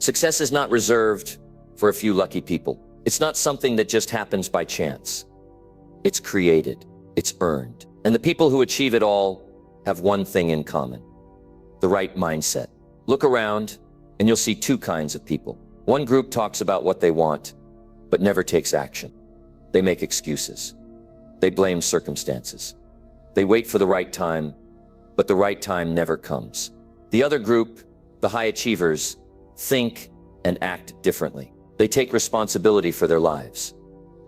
Success is not reserved for a few lucky people. It's not something that just happens by chance. It's created, it's earned. And the people who achieve it all have one thing in common: the right mindset. Look around and you'll see two kinds of people. One group talks about what they want, but never takes action. They make excuses. They blame circumstances. They wait for the right time, but the right time never comes. The other group, the high achievers, think and act differently. They take responsibility for their lives.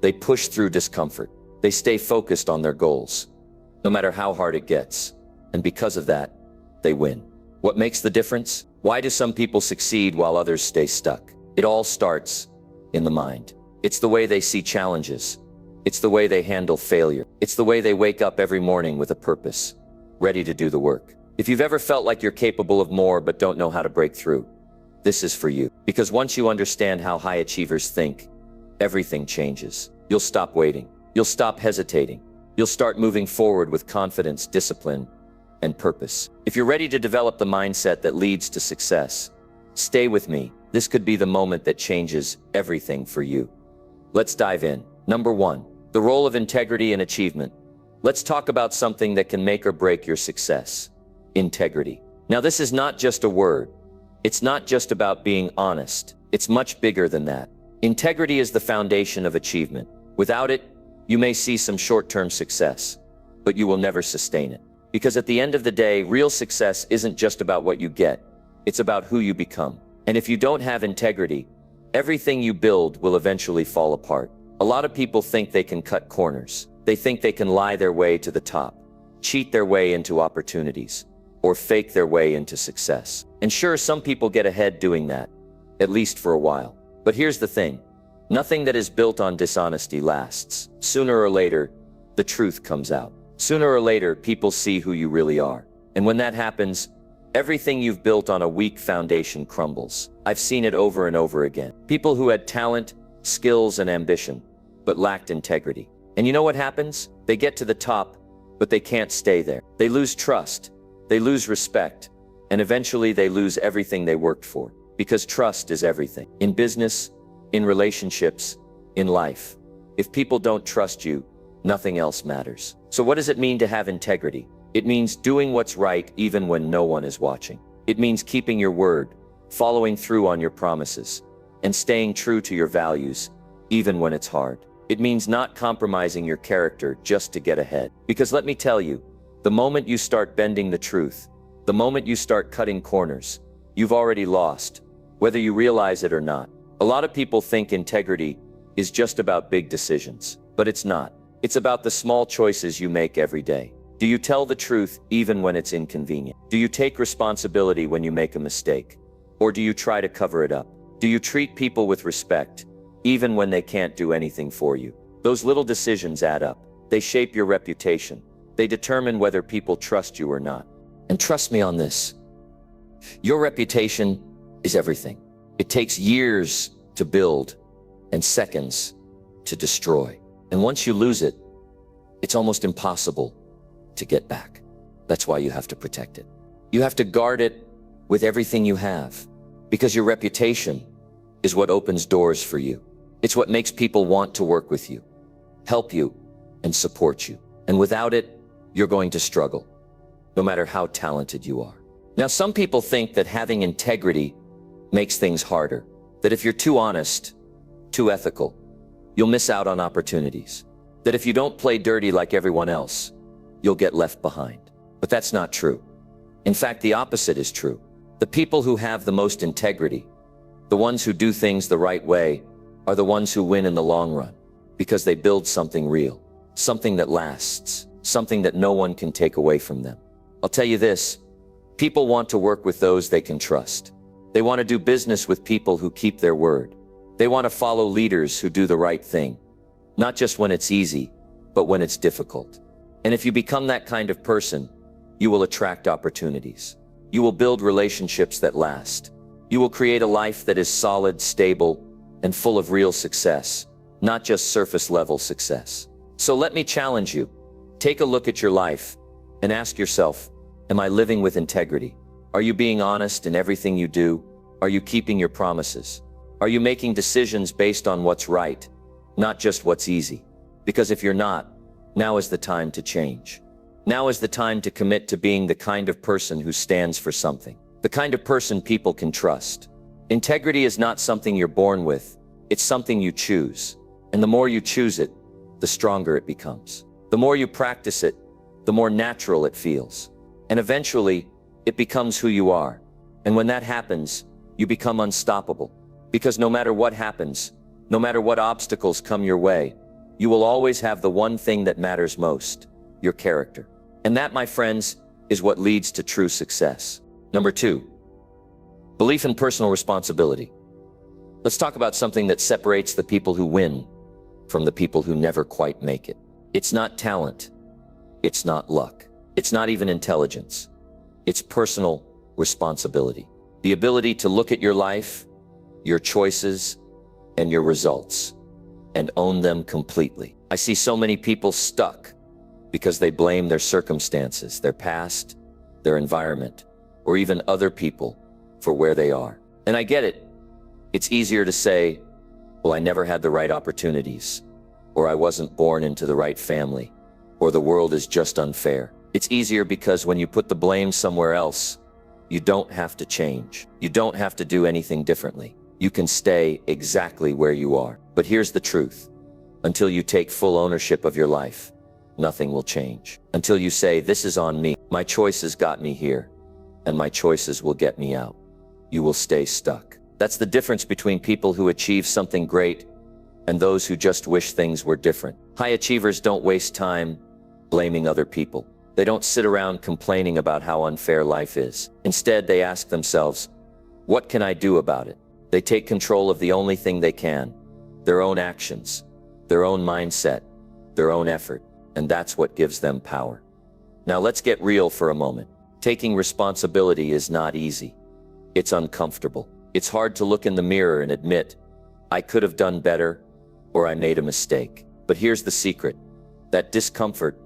They push through discomfort. They stay focused on their goals, no matter how hard it gets. And because of that, they win. What makes the difference? Why do some people succeed while others stay stuck? It all starts in the mind. It's the way they see challenges. It's the way they handle failure. It's the way they wake up every morning with a purpose, ready to do the work. If you've ever felt like you're capable of more but don't know how to break through, this is for you. Because once you understand how high achievers think, everything changes. You'll stop waiting. You'll stop hesitating. You'll start moving forward with confidence, discipline, and purpose. If you're ready to develop the mindset that leads to success, stay with me. This could be the moment that changes everything for you. Let's dive in. Number 1, the role of integrity in achievement. Let's talk about something that can make or break your success: integrity. Now, this is not just a word. It's not just about being honest. It's much bigger than that. Integrity is the foundation of achievement. Without it, you may see some short-term success, but you will never sustain it. Because at the end of the day, real success isn't just about what you get. It's about who you become. And if you don't have integrity, everything you build will eventually fall apart. A lot of people think they can cut corners. They think they can lie their way to the top, cheat their way into opportunities, or fake their way into success. And sure, some people get ahead doing that, at least for a while. But here's the thing: nothing that is built on dishonesty lasts. Sooner or later, the truth comes out. Sooner or later, people see who you really are. And when that happens, everything you've built on a weak foundation crumbles. I've seen it over and over again. People who had talent, skills, and ambition, but lacked integrity. And you know what happens? They get to the top, but they can't stay there. They lose trust, they lose respect, and eventually they lose everything they worked for. Because trust is everything. In business, in relationships, in life. If people don't trust you, nothing else matters. So what does it mean to have integrity? It means doing what's right even when no one is watching. It means keeping your word, following through on your promises, and staying true to your values even when it's hard. It means not compromising your character just to get ahead. Because let me tell you, the moment you start bending the truth, the moment you start cutting corners, you've already lost, whether you realize it or not. A lot of people think integrity is just about big decisions, but it's not. It's about the small choices you make every day. Do you tell the truth even when it's inconvenient? Do you take responsibility when you make a mistake? Or do you try to cover it up? Do you treat people with respect even when they can't do anything for you? Those little decisions add up. They shape your reputation. They determine whether people trust you or not. And trust me on this, your reputation is everything. It takes years to build and seconds to destroy. And once you lose it, it's almost impossible to get back. That's why you have to protect it. You have to guard it with everything you have, because your reputation is what opens doors for you. It's what makes people want to work with you, help you, and support you. And without it, you're going to struggle, no matter how talented you are. Now, some people think that having integrity makes things harder, that if you're too honest, too ethical, you'll miss out on opportunities, that if you don't play dirty like everyone else, you'll get left behind. But that's not true. In fact, the opposite is true. The people who have the most integrity, the ones who do things the right way, are the ones who win in the long run, because they build something real, something that lasts, something that no one can take away from them. I'll tell you this, people want to work with those they can trust. They want to do business with people who keep their word. They want to follow leaders who do the right thing, not just when it's easy, but when it's difficult. And if you become that kind of person, you will attract opportunities. You will build relationships that last. You will create a life that is solid, stable, and full of real success, not just surface-level success. So let me challenge you. Take a look at your life and ask yourself, am I living with integrity? Are you being honest in everything you do? Are you keeping your promises? Are you making decisions based on what's right, not just what's easy? Because if you're not, now is the time to change. Now is the time to commit to being the kind of person who stands for something, the kind of person people can trust. Integrity is not something you're born with, it's something you choose. And the more you choose it, the stronger it becomes. The more you practice it, the more natural it feels. And eventually, it becomes who you are. And when that happens, you become unstoppable. Because no matter what happens, no matter what obstacles come your way, you will always have the one thing that matters most, your character. And that, my friends, is what leads to true success. Number 2, belief in personal responsibility. Let's talk about something that separates the people who win from the people who never quite make it. It's not talent. It's not luck. It's not even intelligence. It's personal responsibility. The ability to look at your life, your choices, and your results, and own them completely. I see so many people stuck because they blame their circumstances, their past, their environment, or even other people for where they are. And I get it. It's easier to say, well, I never had the right opportunities, or I wasn't born into the right family, or the world is just unfair. It's easier because when you put the blame somewhere else, you don't have to change. You don't have to do anything differently. You can stay exactly where you are. But here's the truth. Until you take full ownership of your life, nothing will change. Until you say, this is on me. My choices got me here, and my choices will get me out. You will stay stuck. That's the difference between people who achieve something great and those who just wish things were different. High achievers don't waste time blaming other people. They don't sit around complaining about how unfair life is. Instead, they ask themselves, what can I do about it? They take control of the only thing they can, their own actions, their own mindset, their own effort, and that's what gives them power. Now let's get real for a moment. Taking responsibility is not easy. It's uncomfortable. It's hard to look in the mirror and admit, I could have done better, or I made a mistake. But here's the secret. That discomfort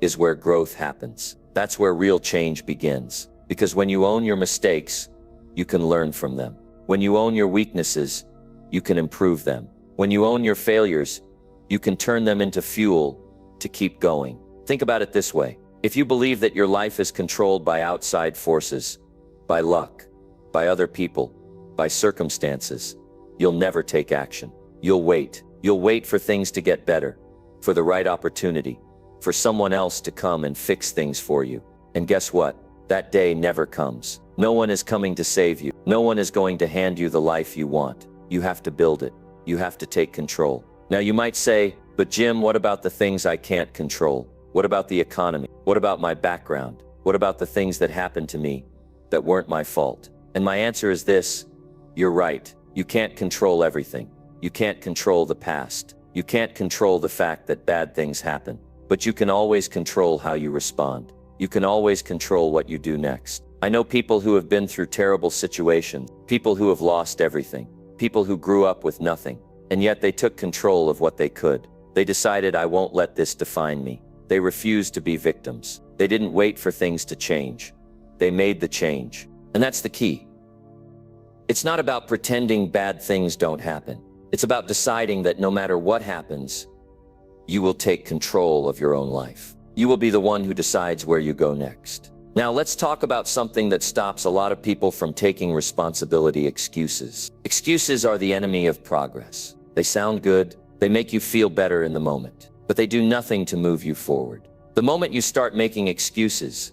is where growth happens. That's where real change begins. Because when you own your mistakes, you can learn from them. When you own your weaknesses, you can improve them. When you own your failures, you can turn them into fuel to keep going. Think about it this way. If you believe that your life is controlled by outside forces, by luck, by other people, by circumstances, you'll never take action. You'll wait. You'll wait for things to get better, for the right opportunity, for someone else to come and fix things for you. And guess what? That day never comes. No one is coming to save you. No one is going to hand you the life you want. You have to build it. You have to take control. Now you might say, but Jim, what about the things I can't control? What about the economy? What about my background? What about the things that happened to me that weren't my fault? And my answer is this: you're right. You can't control everything. You can't control the past. You can't control the fact that bad things happen. But you can always control how you respond. You can always control what you do next. I know people who have been through terrible situations, people who have lost everything, people who grew up with nothing, and yet they took control of what they could. They decided, I won't let this define me. They refused to be victims. They didn't wait for things to change. They made the change. And that's the key. It's not about pretending bad things don't happen. It's about deciding that no matter what happens, you will take control of your own life. You will be the one who decides where you go next. Now let's talk about something that stops a lot of people from taking responsibility: excuses. Excuses are the enemy of progress. They sound good, they make you feel better in the moment, but they do nothing to move you forward. The moment you start making excuses,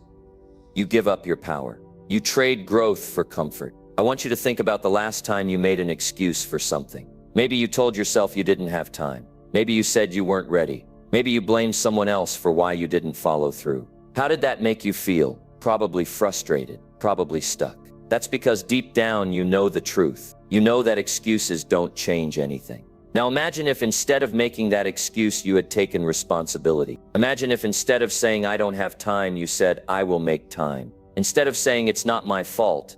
you give up your power. You trade growth for comfort. I want you to think about the last time you made an excuse for something. Maybe you told yourself you didn't have time. Maybe you said you weren't ready. Maybe you blamed someone else for why you didn't follow through. How did that make you feel? Probably frustrated, probably stuck. That's because deep down you know the truth. You know that excuses don't change anything. Now imagine if instead of making that excuse you had taken responsibility. Imagine if instead of saying I don't have time, you said I will make time. Instead of saying it's not my fault,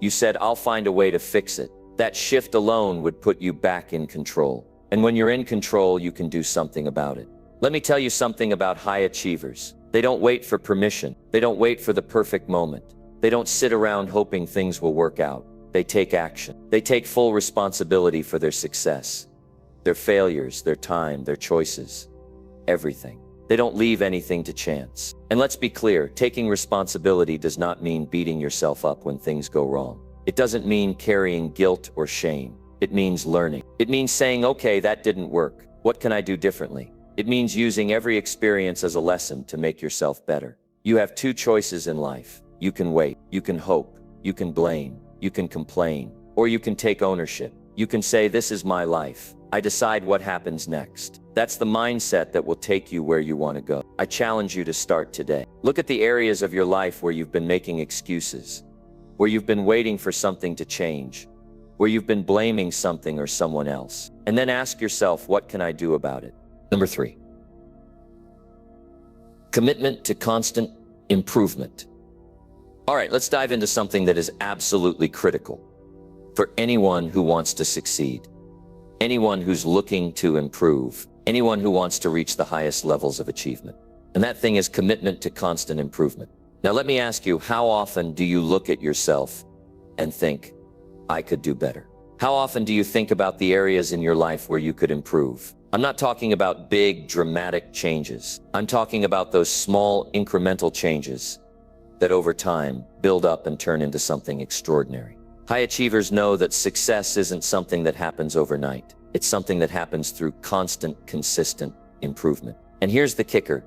you said I'll find a way to fix it. That shift alone would put you back in control. And when you're in control, you can do something about it. Let me tell you something about high achievers. They don't wait for permission. They don't wait for the perfect moment. They don't sit around hoping things will work out. They take action. They take full responsibility for their success, their failures, their time, their choices, everything. They don't leave anything to chance. And let's be clear, taking responsibility does not mean beating yourself up when things go wrong. It doesn't mean carrying guilt or shame. It means learning. It means saying, okay, that didn't work. What can I do differently? It means using every experience as a lesson to make yourself better. You have two choices in life. You can wait, you can hope, you can blame, you can complain, or you can take ownership. You can say, this is my life. I decide what happens next. That's the mindset that will take you where you want to go. I challenge you to start today. Look at the areas of your life where you've been making excuses, where you've been waiting for something to change, where you've been blaming something or someone else. And then ask yourself, what can I do about it? Number 3, commitment to constant improvement. All right, let's dive into something that is absolutely critical for anyone who wants to succeed, anyone who's looking to improve, anyone who wants to reach the highest levels of achievement. And that thing is commitment to constant improvement. Now, let me ask you, how often do you look at yourself and think, I could do better? How often do you think about the areas in your life where you could improve? I'm not talking about big, dramatic changes. I'm talking about those small, incremental changes that over time build up and turn into something extraordinary. High achievers know that success isn't something that happens overnight. It's something that happens through constant, consistent improvement. And here's the kicker.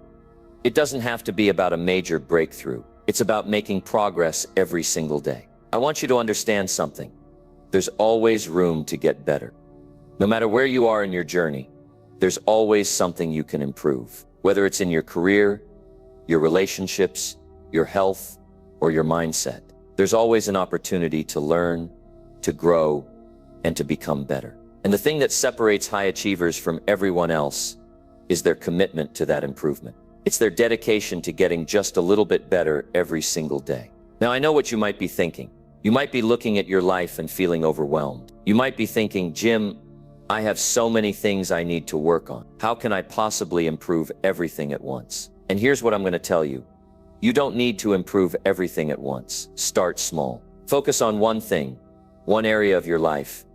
It doesn't have to be about a major breakthrough. It's about making progress every single day. I want you to understand something. There's always room to get better. No matter where you are in your journey, there's always something you can improve. Whether it's in your career, your relationships, your health, or your mindset, there's always an opportunity to learn, to grow, and to become better. And the thing that separates high achievers from everyone else is their commitment to that improvement. It's their dedication to getting just a little bit better every single day. Now, I know what you might be thinking. You might be looking at your life and feeling overwhelmed. You might be thinking, Jim, I have so many things I need to work on. How can I possibly improve everything at once? And here's what I'm going to tell you. You don't need to improve everything at once. Start small. Focus on one thing, one area of your life,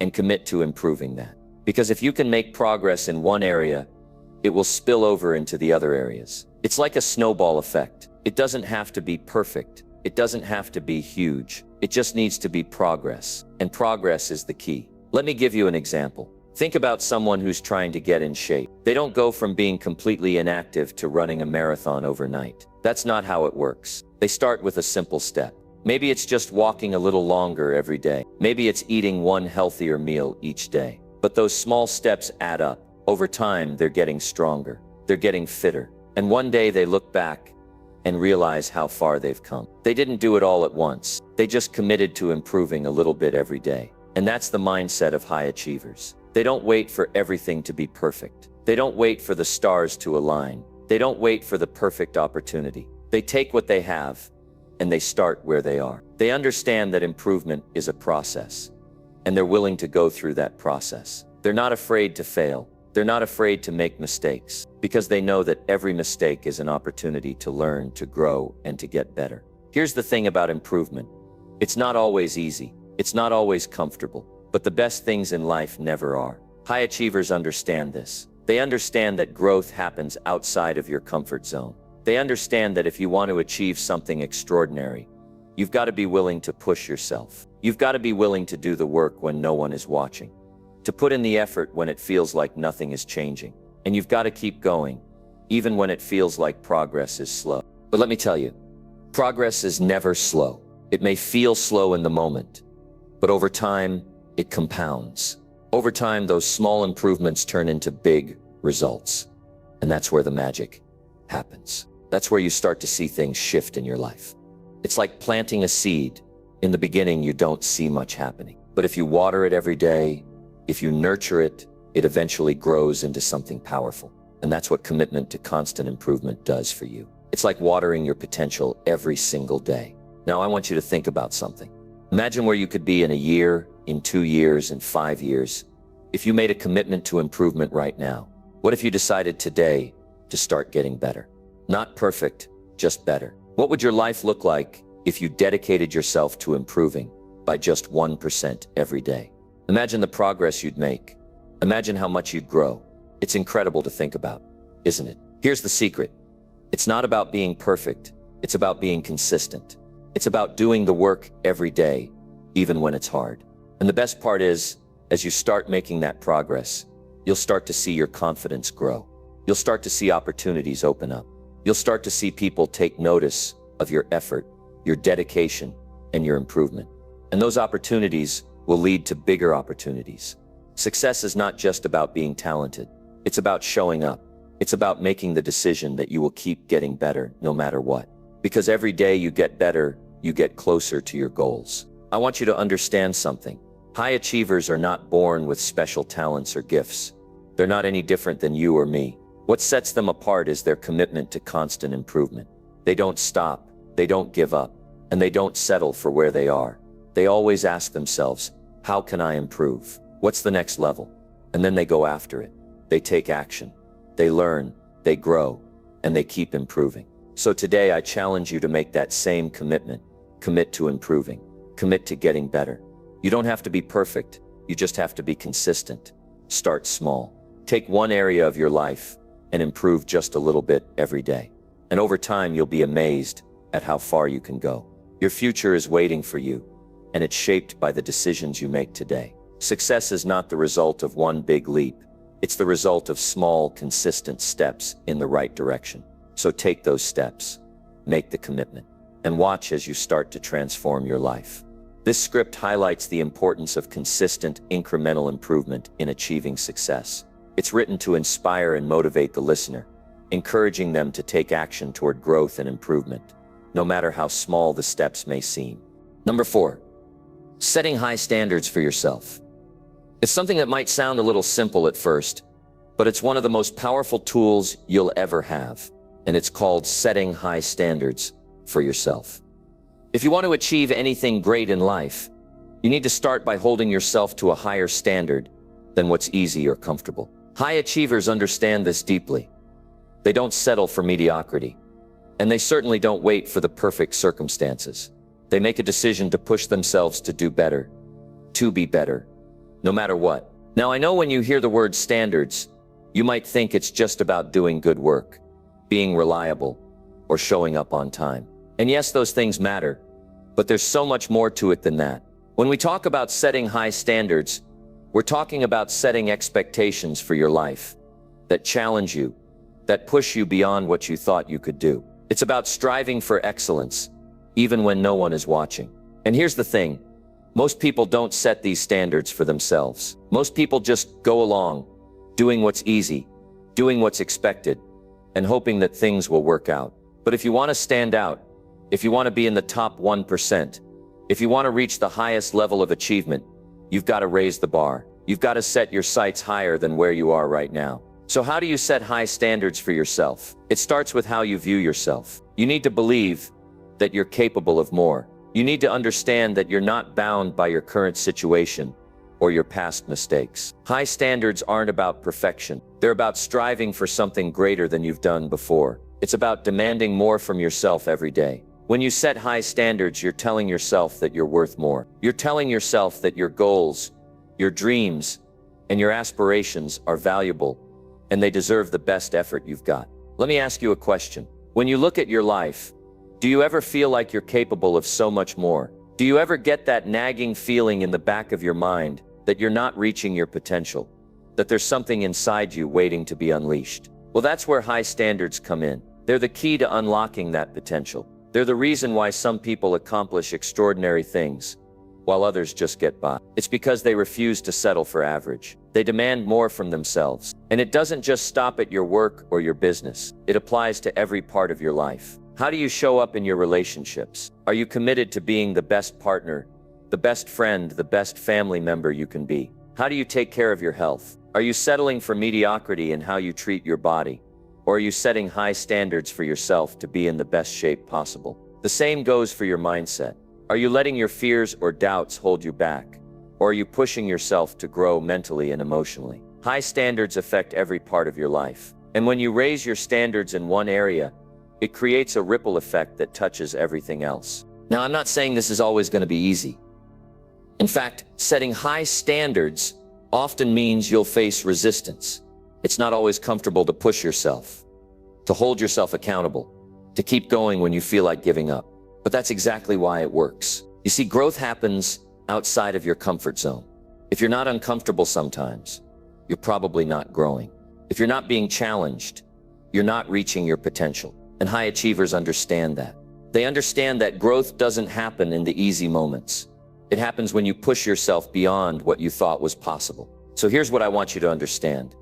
and commit to improving that. Because if you can make progress in one area, it will spill over into the other areas. It's like a snowball effect. It doesn't have to be perfect. It doesn't have to be huge. It just needs to be progress. And progress is the key. Let me give you an example. Think about someone who's trying to get in shape. They don't go from being completely inactive to running a marathon overnight. That's not how it works. They start with a simple step. Maybe it's just walking a little longer every day. Maybe it's eating one healthier meal each day. But those small steps add up. Over time, they're getting stronger. They're getting fitter. And one day they look back and realize how far they've come. They didn't do it all at once. They just committed to improving a little bit every day. And that's the mindset of high achievers. They don't wait for everything to be perfect. They don't wait for the stars to align. They don't wait for the perfect opportunity. They take what they have and they start where they are. They understand that improvement is a process, and they're willing to go through that process. They're not afraid to fail. They're not afraid to make mistakes because they know that every mistake is an opportunity to learn, to grow, and to get better. Here's the thing about improvement. It's not always easy. It's not always comfortable, but the best things in life never are. High achievers understand this. They understand that growth happens outside of your comfort zone. They understand that if you want to achieve something extraordinary, you've got to be willing to push yourself. You've got to be willing to do the work when no one is watching, to put in the effort when it feels like nothing is changing. And you've got to keep going, even when it feels like progress is slow. But let me tell you, progress is never slow. It may feel slow in the moment, but over time, it compounds. Over time, those small improvements turn into big results. And that's where the magic happens. That's where you start to see things shift in your life. It's like planting a seed. In the beginning, you don't see much happening. But if you water it every day, if you nurture it, it eventually grows into something powerful. And that's what commitment to constant improvement does for you. It's like watering your potential every single day. Now, I want you to think about something. Imagine where you could be in a year, in 2 years, in 5 years, if you made a commitment to improvement right now. What if you decided today to start getting better? Not perfect, just better. What would your life look like if you dedicated yourself to improving by just 1% every day. Imagine the progress you'd make. Imagine how much you'd grow. It's incredible to think about, isn't it? Here's the secret. It's not about being perfect. It's about being consistent. It's about doing the work every day, even when it's hard. And the best part is, as you start making that progress, you'll start to see your confidence grow. You'll start to see opportunities open up. You'll start to see people take notice of your effort, your dedication, and your improvement. And those opportunities will lead to bigger opportunities. Success is not just about being talented. It's about showing up. It's about making the decision that you will keep getting better no matter what. Because every day you get better, you get closer to your goals. I want you to understand something. High achievers are not born with special talents or gifts. They're not any different than you or me. What sets them apart is their commitment to constant improvement. They don't stop, they don't give up, and they don't settle for where they are. They always ask themselves, how can I improve? What's the next level? And then they go after it. They take action. They learn, they grow, and they keep improving. So today I challenge you to make that same commitment. Commit to improving. Commit to getting better. You don't have to be perfect. You just have to be consistent. Start small. Take one area of your life and improve just a little bit every day. And over time, you'll be amazed at how far you can go. Your future is waiting for you, and it's shaped by the decisions you make today. Success is not the result of one big leap. It's the result of small, consistent steps in the right direction. So take those steps, make the commitment, and watch as you start to transform your life. This script highlights the importance of consistent, incremental improvement in achieving success. It's written to inspire and motivate the listener, encouraging them to take action toward growth and improvement, no matter how small the steps may seem. Number 4, setting high standards for yourself. It's something that might sound a little simple at first, but it's one of the most powerful tools you'll ever have, and it's called setting high standards for yourself. If you want to achieve anything great in life, you need to start by holding yourself to a higher standard than what's easy or comfortable. High achievers understand this deeply. They don't settle for mediocrity, and they certainly don't wait for the perfect circumstances. They make a decision to push themselves to do better, to be better, no matter what. Now, I know when you hear the word standards, you might think it's just about doing good work, being reliable, or showing up on time. And yes, those things matter, but there's so much more to it than that. When we talk about setting high standards, we're talking about setting expectations for your life that challenge you, that push you beyond what you thought you could do. It's about striving for excellence, even when no one is watching. And here's the thing. Most people don't set these standards for themselves. Most people just go along, doing what's easy, doing what's expected, and hoping that things will work out. But if you want to stand out, if you want to be in the top 1%, if you want to reach the highest level of achievement, you've got to raise the bar. You've got to set your sights higher than where you are right now. So how do you set high standards for yourself? It starts with how you view yourself. You need to believe that you're capable of more. You need to understand that you're not bound by your current situation or your past mistakes. High standards aren't about perfection. They're about striving for something greater than you've done before. It's about demanding more from yourself every day. When you set high standards, you're telling yourself that you're worth more. You're telling yourself that your goals, your dreams, and your aspirations are valuable, and they deserve the best effort you've got. Let me ask you a question. When you look at your life, do you ever feel like you're capable of so much more? Do you ever get that nagging feeling in the back of your mind that you're not reaching your potential, that there's something inside you waiting to be unleashed? Well, that's where high standards come in. They're the key to unlocking that potential. They're the reason why some people accomplish extraordinary things, while others just get by. It's because they refuse to settle for average. They demand more from themselves. And it doesn't just stop at your work or your business. It applies to every part of your life. How do you show up in your relationships? Are you committed to being the best partner, the best friend, the best family member you can be? How do you take care of your health? Are you settling for mediocrity in how you treat your body? Or are you setting high standards for yourself to be in the best shape possible? The same goes for your mindset. Are you letting your fears or doubts hold you back? Or are you pushing yourself to grow mentally and emotionally? High standards affect every part of your life. And when you raise your standards in one area, it creates a ripple effect that touches everything else. Now, I'm not saying this is always going to be easy. In fact, setting high standards often means you'll face resistance. It's not always comfortable to push yourself, to hold yourself accountable, to keep going when you feel like giving up. But that's exactly why it works. You see, growth happens outside of your comfort zone. If you're not uncomfortable sometimes, you're probably not growing. If you're not being challenged, you're not reaching your potential. And high achievers understand that. They understand that growth doesn't happen in the easy moments. It happens when you push yourself beyond what you thought was possible. So here's what I want you to understand.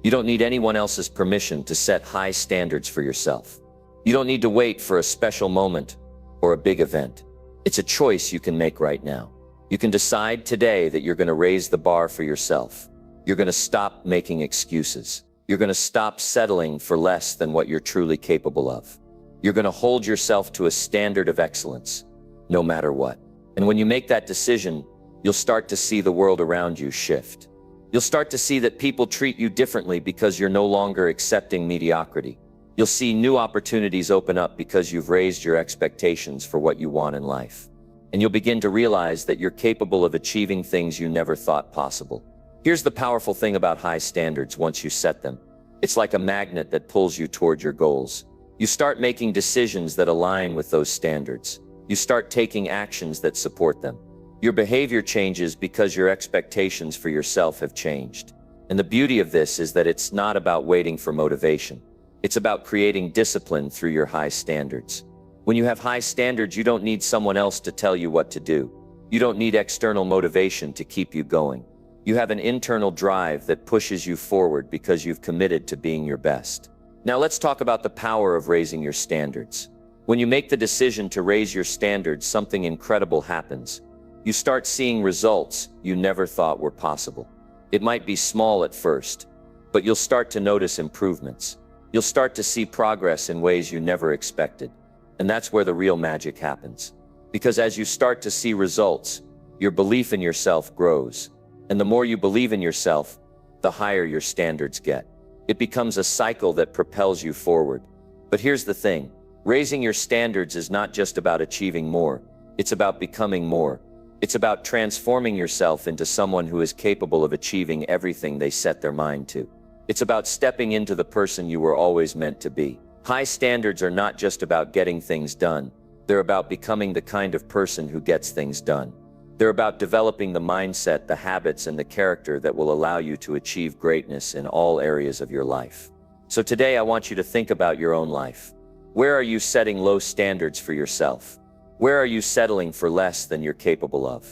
You don't need anyone else's permission to set high standards for yourself. You don't need to wait for a special moment or a big event. It's a choice you can make right now. You can decide today that you're going to raise the bar for yourself. You're going to stop making excuses. You're going to stop settling for less than what you're truly capable of. You're going to hold yourself to a standard of excellence, no matter what. And when you make that decision, you'll start to see the world around you shift. You'll start to see that people treat you differently because you're no longer accepting mediocrity. You'll see new opportunities open up because you've raised your expectations for what you want in life. And you'll begin to realize that you're capable of achieving things you never thought possible. Here's the powerful thing about high standards once you set them. It's like a magnet that pulls you toward your goals. You start making decisions that align with those standards. You start taking actions that support them. Your behavior changes because your expectations for yourself have changed. And the beauty of this is that it's not about waiting for motivation. It's about creating discipline through your high standards. When you have high standards, you don't need someone else to tell you what to do. You don't need external motivation to keep you going. You have an internal drive that pushes you forward because you've committed to being your best. Now let's talk about the power of raising your standards. When you make the decision to raise your standards, something incredible happens. You start seeing results you never thought were possible. It might be small at first, but you'll start to notice improvements. You'll start to see progress in ways you never expected. And that's where the real magic happens. Because as you start to see results, your belief in yourself grows. And the more you believe in yourself, the higher your standards get. It becomes a cycle that propels you forward. But here's the thing. Raising your standards is not just about achieving more. It's about becoming more. It's about transforming yourself into someone who is capable of achieving everything they set their mind to. It's about stepping into the person you were always meant to be. High standards are not just about getting things done. They're about becoming the kind of person who gets things done. They're about developing the mindset, the habits, and the character that will allow you to achieve greatness in all areas of your life. So today I want you to think about your own life. Where are you setting low standards for yourself? Where are you settling for less than you're capable of?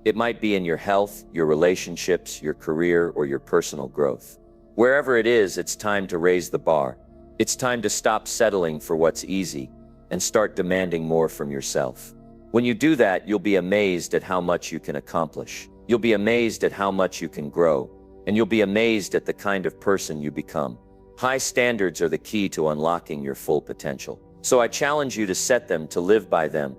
It might be in your health, your relationships, your career, or your personal growth. Wherever it is, it's time to raise the bar. It's time to stop settling for what's easy and start demanding more from yourself. When you do that, you'll be amazed at how much you can accomplish. You'll be amazed at how much you can grow, and you'll be amazed at the kind of person you become. High standards are the key to unlocking your full potential. So I challenge you to set them, to live by them,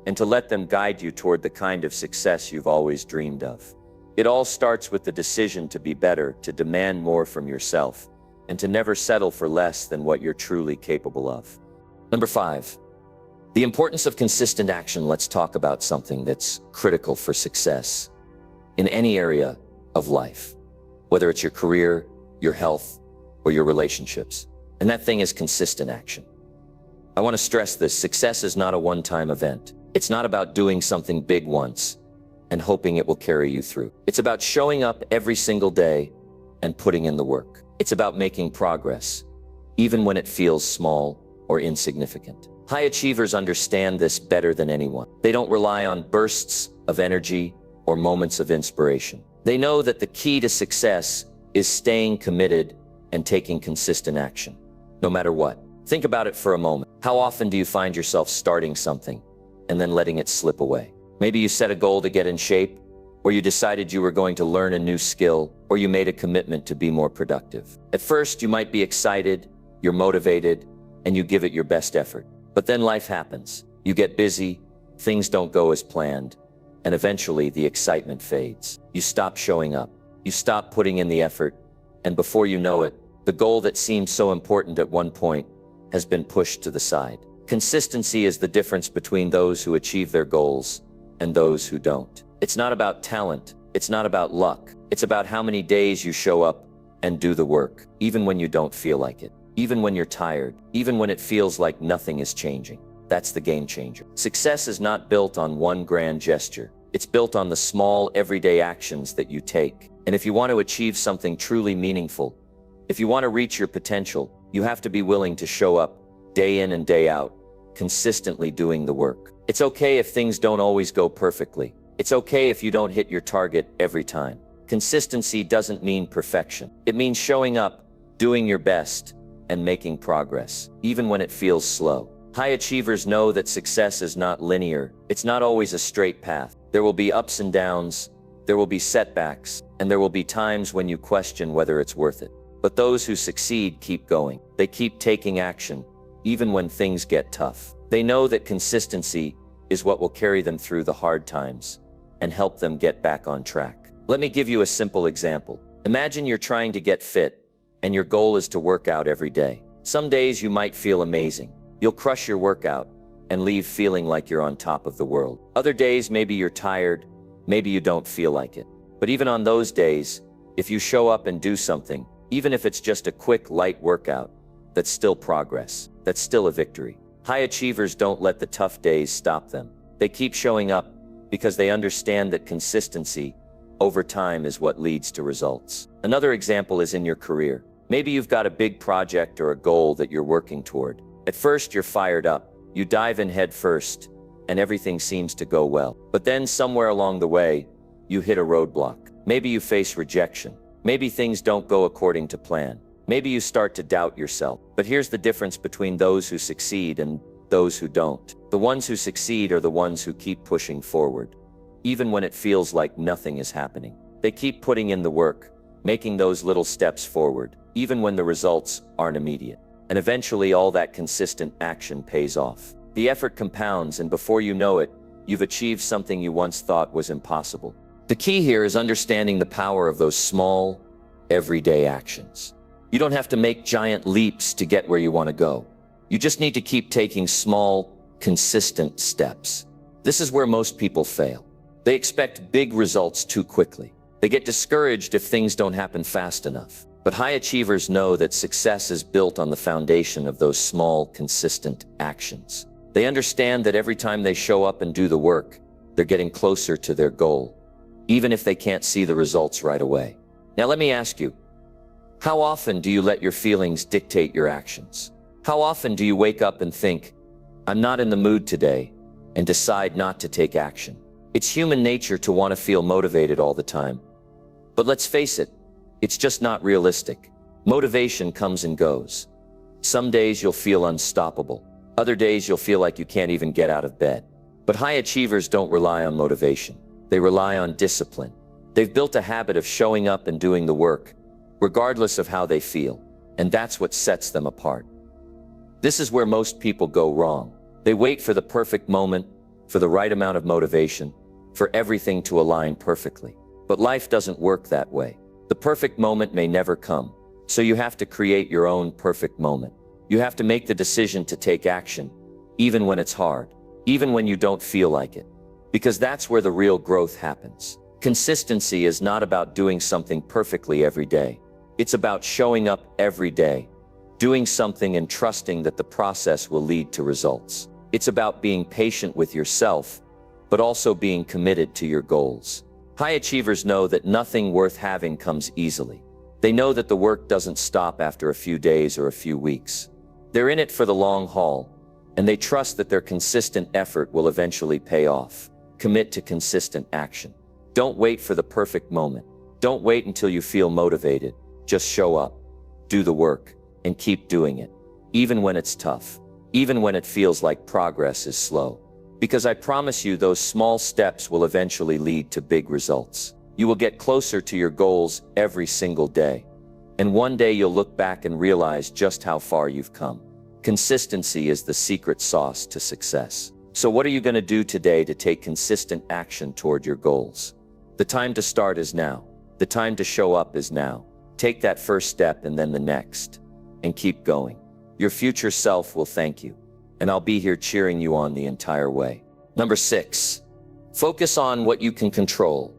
and to let them guide you toward the kind of success you've always dreamed of. It all starts with the decision to be better, to demand more from yourself, and to never settle for less than what you're truly capable of. Number 5, the importance of consistent action. Let's talk about something that's critical for success in any area of life, whether it's your career, your health, or your relationships. And that thing is consistent action. I want to stress this: success is not a one-time event. It's not about doing something big once and hoping it will carry you through. It's about showing up every single day and putting in the work. It's about making progress, even when it feels small or insignificant. High achievers understand this better than anyone. They don't rely on bursts of energy or moments of inspiration. They know that the key to success is staying committed and taking consistent action, no matter what. Think about it for a moment. How often do you find yourself starting something and then letting it slip away? Maybe you set a goal to get in shape, or you decided you were going to learn a new skill, or you made a commitment to be more productive. At first, you might be excited, you're motivated, and you give it your best effort. But then life happens. You get busy, things don't go as planned, and eventually the excitement fades. You stop showing up, you stop putting in the effort, and before you know it, the goal that seemed so important at one point has been pushed to the side. Consistency is the difference between those who achieve their goals and those who don't. It's not about talent. It's not about luck. It's about how many days you show up and do the work, even when you don't feel like it, even when you're tired, even when it feels like nothing is changing. That's the game changer. Success is not built on one grand gesture. It's built on the small, everyday actions that you take. And if you want to achieve something truly meaningful, if you want to reach your potential, you have to be willing to show up day in and day out, consistently doing the work. It's okay if things don't always go perfectly. It's okay if you don't hit your target every time. Consistency doesn't mean perfection. It means showing up, doing your best, and making progress, even when it feels slow. High achievers know that success is not linear. It's not always a straight path. There will be ups and downs, there will be setbacks, and there will be times when you question whether it's worth it. But those who succeed keep going. They keep taking action, even when things get tough. They know that consistency is what will carry them through the hard times and help them get back on track. Let me give you a simple example. Imagine you're trying to get fit, and your goal is to work out every day. Some days you might feel amazing. You'll crush your workout and leave feeling like you're on top of the world. Other days, maybe you're tired, maybe you don't feel like it. But even on those days, if you show up and do something, even if it's just a quick, light workout, that's still progress. That's still a victory. High achievers don't let the tough days stop them. They keep showing up because they understand that consistency over time is what leads to results. Another example is in your career. Maybe you've got a big project or a goal that you're working toward. At first, you're fired up. You dive in head first, and everything seems to go well. But then somewhere along the way, you hit a roadblock. Maybe you face rejection. Maybe things don't go according to plan. Maybe you start to doubt yourself. But here's the difference between those who succeed and those who don't. The ones who succeed are the ones who keep pushing forward, even when it feels like nothing is happening. They keep putting in the work, making those little steps forward, even when the results aren't immediate. And eventually all that consistent action pays off. The effort compounds, and before you know it, you've achieved something you once thought was impossible. The key here is understanding the power of those small, everyday actions. You don't have to make giant leaps to get where you want to go. You just need to keep taking small, consistent steps. This is where most people fail. They expect big results too quickly. They get discouraged if things don't happen fast enough. But high achievers know that success is built on the foundation of those small, consistent actions. They understand that every time they show up and do the work, they're getting closer to their goal, even if they can't see the results right away. Now let me ask you, how often do you let your feelings dictate your actions? How often do you wake up and think, I'm not in the mood today, and decide not to take action? It's human nature to want to feel motivated all the time. But let's face it, it's just not realistic. Motivation comes and goes. Some days you'll feel unstoppable. Other days you'll feel like you can't even get out of bed. But high achievers don't rely on motivation. They rely on discipline. They've built a habit of showing up and doing the work, regardless of how they feel. And that's what sets them apart. This is where most people go wrong. They wait for the perfect moment, for the right amount of motivation, for everything to align perfectly. But life doesn't work that way. The perfect moment may never come, so you have to create your own perfect moment. You have to make the decision to take action, even when it's hard, even when you don't feel like it, because that's where the real growth happens. Consistency is not about doing something perfectly every day. It's about showing up every day, doing something and trusting that the process will lead to results. It's about being patient with yourself, but also being committed to your goals. High achievers know that nothing worth having comes easily. They know that the work doesn't stop after a few days or a few weeks. They're in it for the long haul, and they trust that their consistent effort will eventually pay off. Commit to consistent action. Don't wait for the perfect moment. Don't wait until you feel motivated. Just show up, do the work, and keep doing it, even when it's tough, even when it feels like progress is slow. Because I promise you, those small steps will eventually lead to big results. You will get closer to your goals every single day. And one day you'll look back and realize just how far you've come. Consistency is the secret sauce to success. So what are you going to do today to take consistent action toward your goals? The time to start is now. The time to show up is now. Take that first step and then the next. And keep going. Your future self will thank you. And I'll be here cheering you on the entire way. Number 6, Focus on what you can control.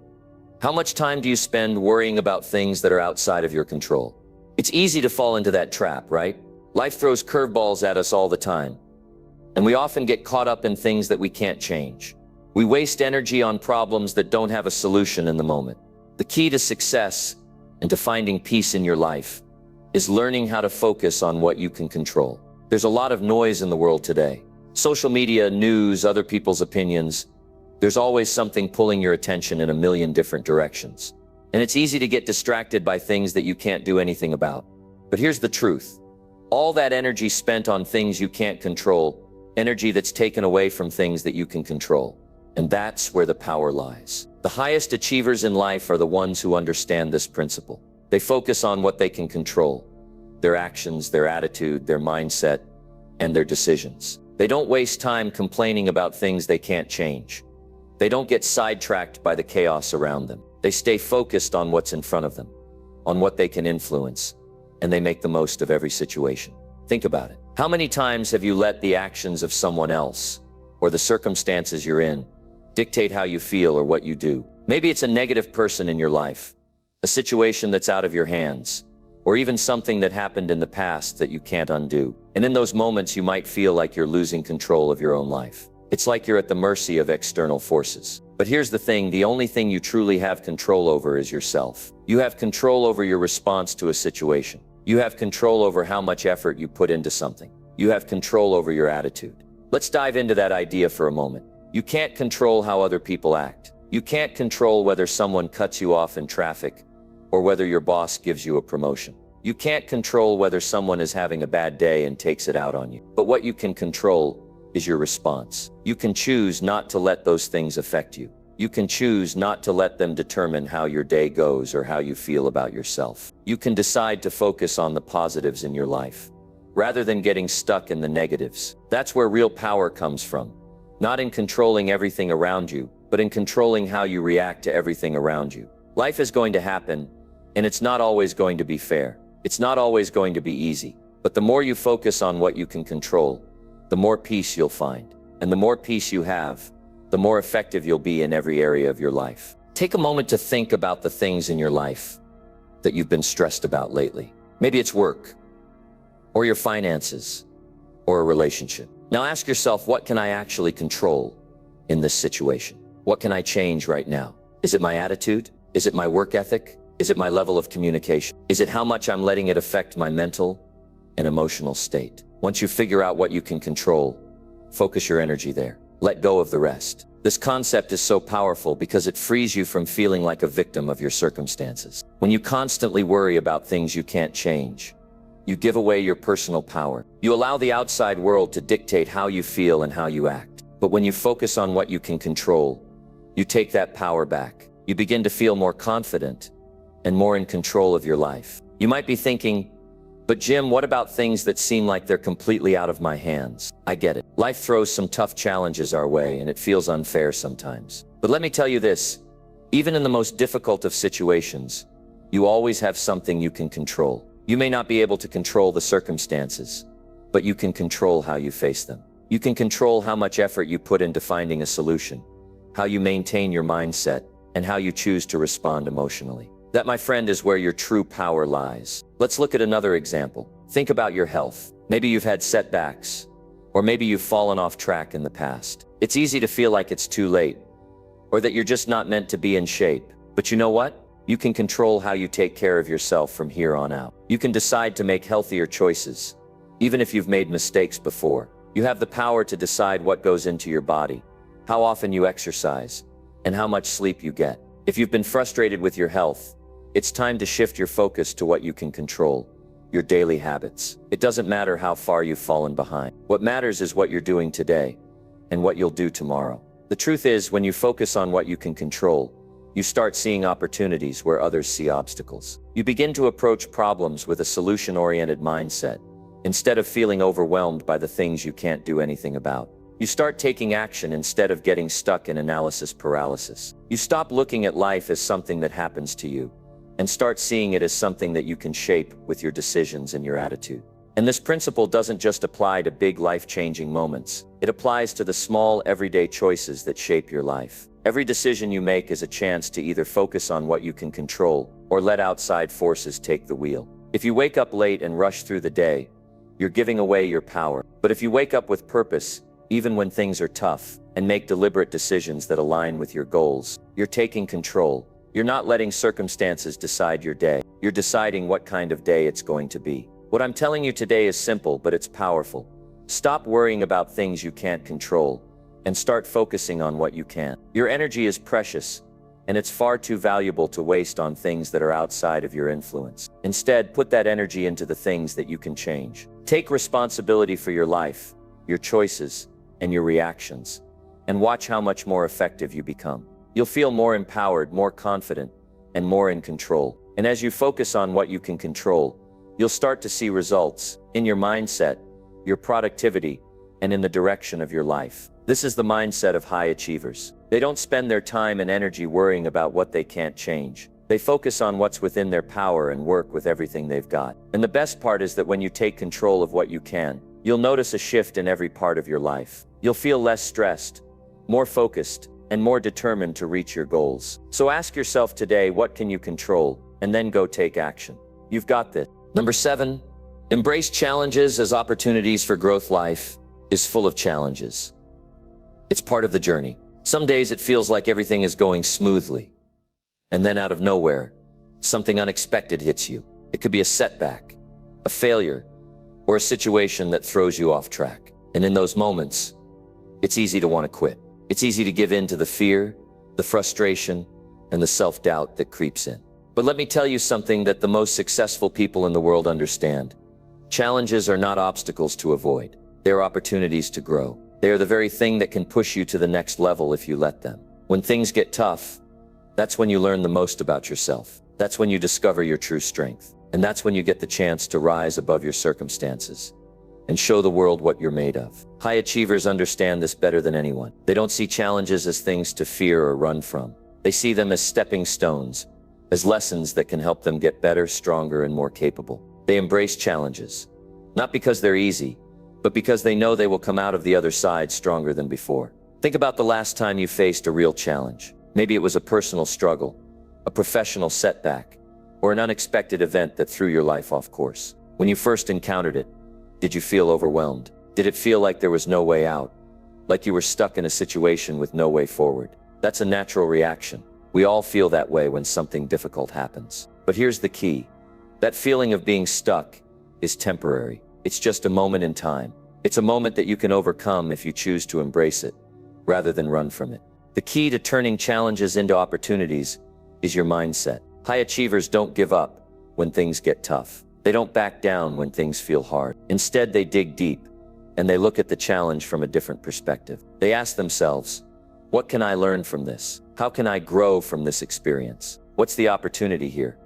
How much time do you spend worrying about things that are outside of your control? It's easy to fall into that trap, right? Life throws curveballs at us all the time, and we often get caught up in things that we can't change. We waste energy on problems that don't have a solution in the moment. The key to success and to finding peace in your life is learning how to focus on what you can control. There's a lot of noise in the world today. Social media, news, other people's opinions. There's always something pulling your attention in a million different directions. And it's easy to get distracted by things that you can't do anything about. But here's the truth. All that energy spent on things you can't control, energy that's taken away from things that you can control. And that's where the power lies. The highest achievers in life are the ones who understand this principle. They focus on what they can control: their actions, their attitude, their mindset, and their decisions. They don't waste time complaining about things they can't change. They don't get sidetracked by the chaos around them. They stay focused on what's in front of them, on what they can influence, and they make the most of every situation. Think about it. How many times have you let the actions of someone else, or the circumstances you're in, dictate how you feel or what you do? Maybe it's a negative person in your life, a situation that's out of your hands, or even something that happened in the past that you can't undo. And in those moments, you might feel like you're losing control of your own life. It's like you're at the mercy of external forces. But here's the thing, the only thing you truly have control over is yourself. You have control over your response to a situation. You have control over how much effort you put into something. You have control over your attitude. Let's dive into that idea for a moment. You can't control how other people act. You can't control whether someone cuts you off in traffic or whether your boss gives you a promotion. You can't control whether someone is having a bad day and takes it out on you. But what you can control is your response. You can choose not to let those things affect you. You can choose not to let them determine how your day goes or how you feel about yourself. You can decide to focus on the positives in your life, rather than getting stuck in the negatives. That's where real power comes from. Not in controlling everything around you, but in controlling how you react to everything around you. Life is going to happen, and it's not always going to be fair. It's not always going to be easy. But the more you focus on what you can control, the more peace you'll find. And the more peace you have, the more effective you'll be in every area of your life. Take a moment to think about the things in your life that you've been stressed about lately. Maybe it's work, or your finances, or a relationship. Now ask yourself, what can I actually control in this situation? What can I change right now? Is it my attitude? Is it my work ethic? Is it my level of communication? Is it how much I'm letting it affect my mental and emotional state? Once you figure out what you can control, focus your energy there. Let go of the rest. This concept is so powerful because it frees you from feeling like a victim of your circumstances. When you constantly worry about things you can't change, you give away your personal power. You allow the outside world to dictate how you feel and how you act. But when you focus on what you can control, you take that power back. You begin to feel more confident and more in control of your life. You might be thinking, but Jim, what about things that seem like they're completely out of my hands? I get it. Life throws some tough challenges our way, and it feels unfair sometimes. But let me tell you this, even in the most difficult of situations, you always have something you can control. You may not be able to control the circumstances, but you can control how you face them. You can control how much effort you put into finding a solution, how you maintain your mindset, and how you choose to respond emotionally. That, my friend, is where your true power lies. Let's look at another example. Think about your health. Maybe you've had setbacks, or maybe you've fallen off track in the past. It's easy to feel like it's too late, or that you're just not meant to be in shape. But you know what? You can control how you take care of yourself from here on out. You can decide to make healthier choices, even if you've made mistakes before. You have the power to decide what goes into your body, how often you exercise, and how much sleep you get. If you've been frustrated with your health, it's time to shift your focus to what you can control, your daily habits. It doesn't matter how far you've fallen behind. What matters is what you're doing today and what you'll do tomorrow. The truth is, when you focus on what you can control, you start seeing opportunities where others see obstacles. You begin to approach problems with a solution-oriented mindset, instead of feeling overwhelmed by the things you can't do anything about. You start taking action instead of getting stuck in analysis paralysis. You stop looking at life as something that happens to you, and start seeing it as something that you can shape with your decisions and your attitude. And this principle doesn't just apply to big life-changing moments. It applies to the small, everyday choices that shape your life. Every decision you make is a chance to either focus on what you can control or let outside forces take the wheel. If you wake up late and rush through the day, you're giving away your power. But if you wake up with purpose, even when things are tough, and make deliberate decisions that align with your goals, you're taking control. You're not letting circumstances decide your day. You're deciding what kind of day it's going to be. What I'm telling you today is simple, but it's powerful. Stop worrying about things you can't control and start focusing on what you can. Your energy is precious, and it's far too valuable to waste on things that are outside of your influence. Instead, put that energy into the things that you can change. Take responsibility for your life, your choices, and your reactions, and watch how much more effective you become. You'll feel more empowered, more confident, and more in control. And as you focus on what you can control, you'll start to see results in your mindset, your productivity, and in the direction of your life. This is the mindset of high achievers. They don't spend their time and energy worrying about what they can't change. They focus on what's within their power and work with everything they've got. And the best part is that when you take control of what you can, you'll notice a shift in every part of your life. You'll feel less stressed, more focused, and more determined to reach your goals. So ask yourself today, what can you control? And then go take action. You've got this. Number 7, embrace challenges as opportunities for growth. Life is full of challenges. It's part of the journey. Some days it feels like everything is going smoothly. And then out of nowhere, something unexpected hits you. It could be a setback, a failure, or a situation that throws you off track. And in those moments, it's easy to want to quit. It's easy to give in to the fear, the frustration, and the self-doubt that creeps in. But let me tell you something that the most successful people in the world understand. Challenges are not obstacles to avoid. They're opportunities to grow. They are the very thing that can push you to the next level if you let them. When things get tough, that's when you learn the most about yourself. That's when you discover your true strength. And that's when you get the chance to rise above your circumstances and show the world what you're made of. High achievers understand this better than anyone. They don't see challenges as things to fear or run from. They see them as stepping stones, as lessons that can help them get better, stronger, and more capable. They embrace challenges, not because they're easy, but because they know they will come out of the other side stronger than before. Think about the last time you faced a real challenge. Maybe it was a personal struggle, a professional setback, or an unexpected event that threw your life off course. When you first encountered it, did you feel overwhelmed? Did it feel like there was no way out? Like you were stuck in a situation with no way forward? That's a natural reaction. We all feel that way when something difficult happens. But here's the key. That feeling of being stuck is temporary. It's just a moment in time. It's a moment that you can overcome if you choose to embrace it, rather than run from it. The key to turning challenges into opportunities is your mindset. High achievers don't give up when things get tough. They don't back down when things feel hard. Instead, they dig deep, and they look at the challenge from a different perspective. They ask themselves, what can I learn from this? How can I grow from this experience? What's the opportunity here?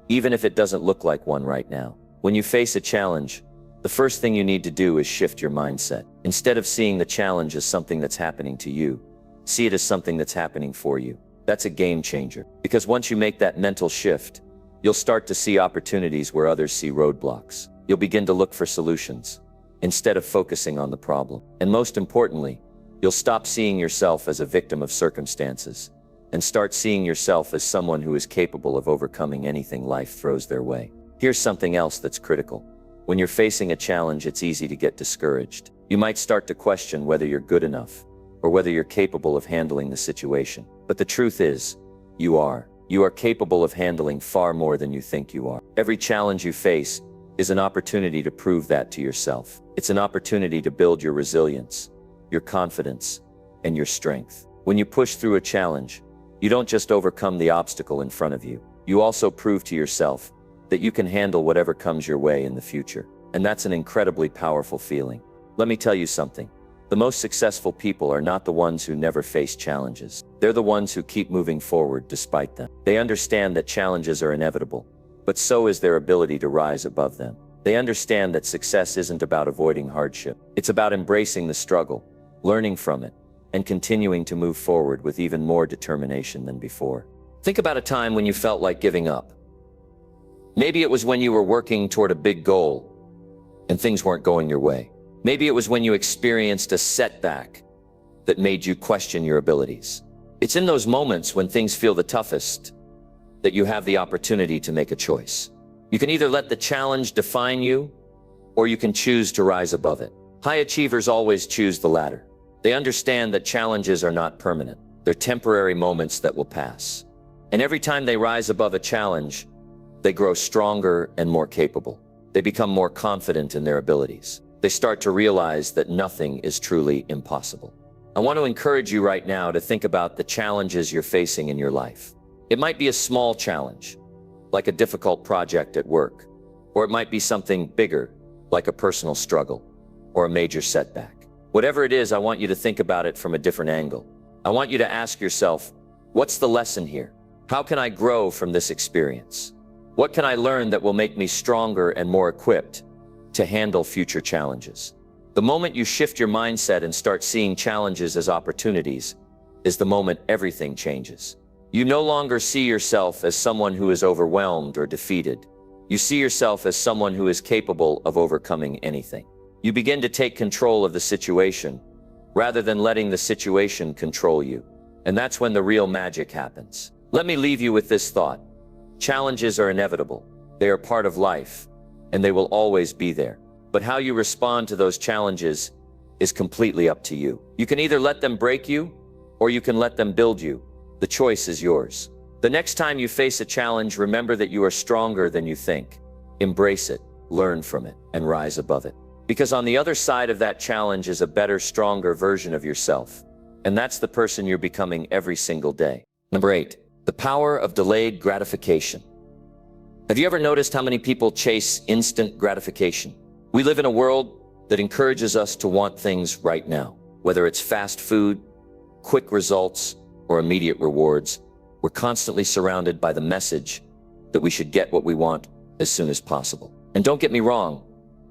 Even if it doesn't look like one right now. When you face a challenge, the first thing you need to do is shift your mindset. Instead of seeing the challenge as something that's happening to you, see it as something that's happening for you. That's a game changer. Because once you make that mental shift, you'll start to see opportunities where others see roadblocks. You'll begin to look for solutions instead of focusing on the problem. And most importantly, you'll stop seeing yourself as a victim of circumstances and start seeing yourself as someone who is capable of overcoming anything life throws their way. Here's something else that's critical. When you're facing a challenge, it's easy to get discouraged. You might start to question whether you're good enough or whether you're capable of handling the situation. But the truth is, you are. You are capable of handling far more than you think you are. Every challenge you face is an opportunity to prove that to yourself. It's an opportunity to build your resilience, your confidence, and your strength. When you push through a challenge, you don't just overcome the obstacle in front of you. You also prove to yourself that you can handle whatever comes your way in the future. And that's an incredibly powerful feeling. Let me tell you something. The most successful people are not the ones who never face challenges. They're the ones who keep moving forward despite them. They understand that challenges are inevitable, but so is their ability to rise above them. They understand that success isn't about avoiding hardship. It's about embracing the struggle, learning from it, and continuing to move forward with even more determination than before. Think about a time when you felt like giving up. Maybe it was when you were working toward a big goal and things weren't going your way. Maybe it was when you experienced a setback that made you question your abilities. It's in those moments when things feel the toughest that you have the opportunity to make a choice. You can either let the challenge define you, or you can choose to rise above it. High achievers always choose the latter. They understand that challenges are not permanent. They're temporary moments that will pass. And every time they rise above a challenge, they grow stronger and more capable. They become more confident in their abilities. They start to realize that nothing is truly impossible. I want to encourage you right now to think about the challenges you're facing in your life. It might be a small challenge, like a difficult project at work, or it might be something bigger, like a personal struggle or a major setback. Whatever it is, I want you to think about it from a different angle. I want you to ask yourself, what's the lesson here? How can I grow from this experience? What can I learn that will make me stronger and more equipped to handle future challenges? The moment you shift your mindset and start seeing challenges as opportunities is the moment everything changes. You no longer see yourself as someone who is overwhelmed or defeated. You see yourself as someone who is capable of overcoming anything. You begin to take control of the situation rather than letting the situation control you. And that's when the real magic happens. Let me leave you with this thought. Challenges are inevitable. They are part of life, and they will always be there. But how you respond to those challenges is completely up to you. You can either let them break you, or you can let them build you. The choice is yours. The next time you face a challenge, remember that you are stronger than you think. Embrace it, learn from it, and rise above it. Because on the other side of that challenge is a better, stronger version of yourself. And that's the person you're becoming every single day. Number 8, the power of delayed gratification. Have you ever noticed how many people chase instant gratification? We live in a world that encourages us to want things right now. Whether it's fast food, quick results, or immediate rewards, we're constantly surrounded by the message that we should get what we want as soon as possible. And don't get me wrong,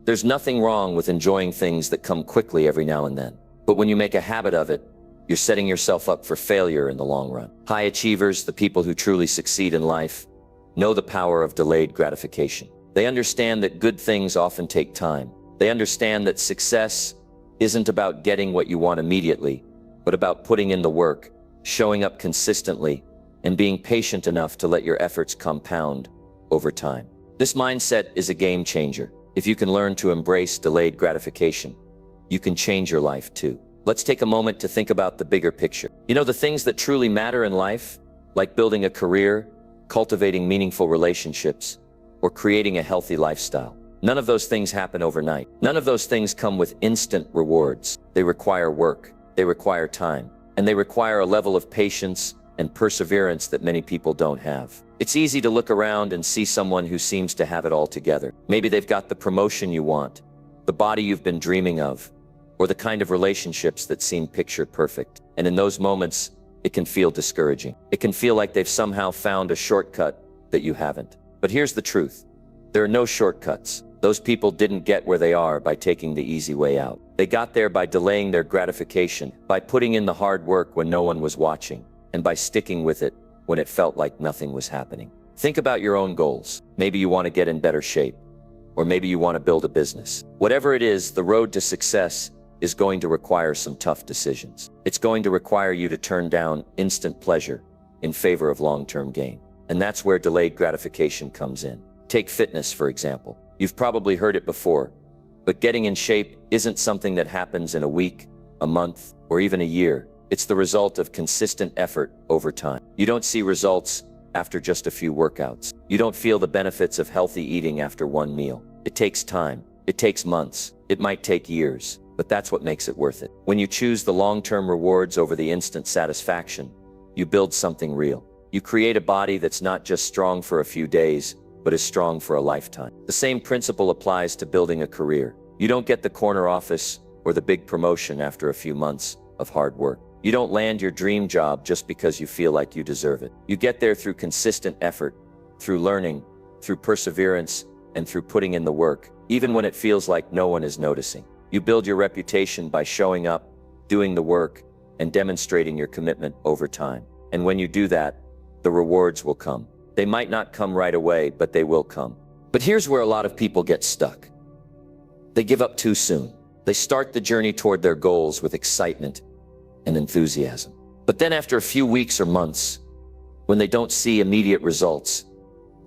there's nothing wrong with enjoying things that come quickly every now and then. But when you make a habit of it, you're setting yourself up for failure in the long run. High achievers, the people who truly succeed in life, know the power of delayed gratification. They understand that good things often take time. They understand that success isn't about getting what you want immediately, but about putting in the work, showing up consistently, and being patient enough to let your efforts compound over time. This mindset is a game changer. If you can learn to embrace delayed gratification, you can change your life too. Let's take a moment to think about the bigger picture. You know, the things that truly matter in life, like building a career, cultivating meaningful relationships, or creating a healthy lifestyle. None of those things happen overnight. None of those things come with instant rewards. They require work, they require time, and they require a level of patience and perseverance that many people don't have. It's easy to look around and see someone who seems to have it all together. Maybe they've got the promotion you want, the body you've been dreaming of, or the kind of relationships that seem picture perfect. And in those moments, it can feel discouraging. It can feel like they've somehow found a shortcut that you haven't. But here's the truth. There are no shortcuts. Those people didn't get where they are by taking the easy way out. They got there by delaying their gratification, by putting in the hard work when no one was watching, and by sticking with it when it felt like nothing was happening. Think about your own goals. Maybe you want to get in better shape, or maybe you want to build a business. Whatever it is, the road to success is going to require some tough decisions. It's going to require you to turn down instant pleasure in favor of long-term gain. And that's where delayed gratification comes in. Take fitness, for example. You've probably heard it before, but getting in shape isn't something that happens in a week, a month, or even a year. It's the result of consistent effort over time. You don't see results after just a few workouts. You don't feel the benefits of healthy eating after one meal. It takes time. It takes months. It might take years, but that's what makes it worth it. When you choose the long-term rewards over the instant satisfaction, you build something real. You create a body that's not just strong for a few days, but is strong for a lifetime. The same principle applies to building a career. You don't get the corner office or the big promotion after a few months of hard work. You don't land your dream job just because you feel like you deserve it. You get there through consistent effort, through learning, through perseverance, and through putting in the work, even when it feels like no one is noticing. You build your reputation by showing up, doing the work, and demonstrating your commitment over time. And when you do that, the rewards will come. They might not come right away, but they will come. But here's where a lot of people get stuck. They give up too soon. They start the journey toward their goals with excitement and enthusiasm. But then after a few weeks or months, when they don't see immediate results,